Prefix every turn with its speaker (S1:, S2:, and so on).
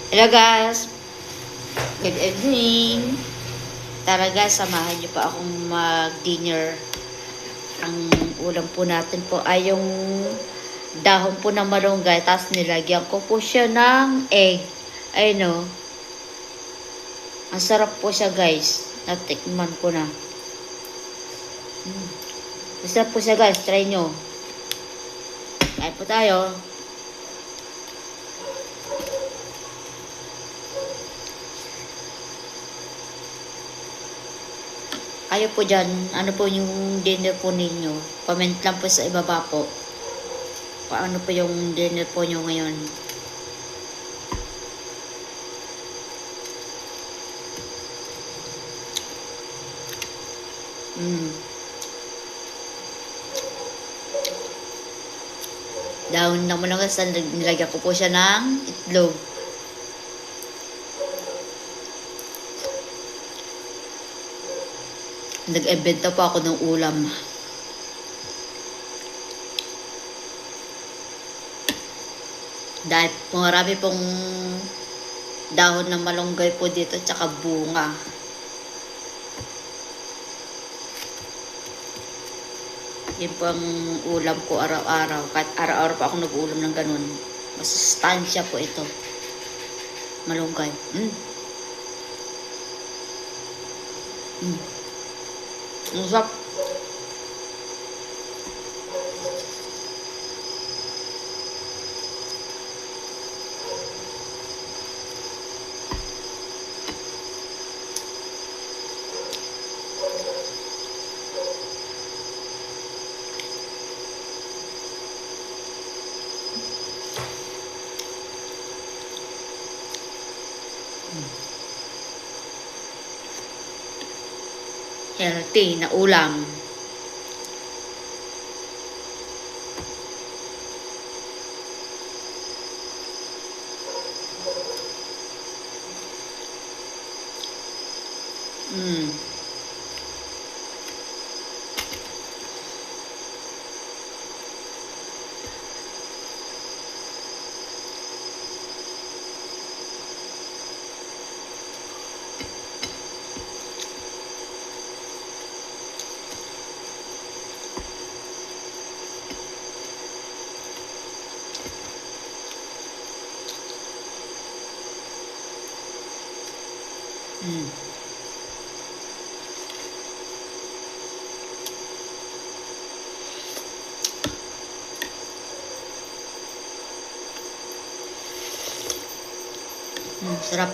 S1: Hello guys, good evening. Tara guys, samahan niyo pa akong mag-dinner. Ang ulam po natin po ay yung dahon po ng malunggay. Tapos nilagyan ko po siya ng egg. Ayun o. Ang sarap po siya guys. Natikman ko na. Masarap po siya guys. Try nyo. Kain po tayo. Kayo po dyan, ano po yung dinner po ninyo? Comment lang po sa ibaba po. Paano po yung dinner po nyo ngayon? Dahon naman lang kasi nilagyan ko po siya ng itlog. Nag-ebenta po ako ng ulam. Dahil marami pong dahon ng malunggay po dito tsaka bunga. Yun po ang ulam ko araw-araw. Kahit araw-araw pa ako nag-ulam ng ganun. Masustansya po ito. Malunggay. Ang sarap. Healthy na ulam. Sarap.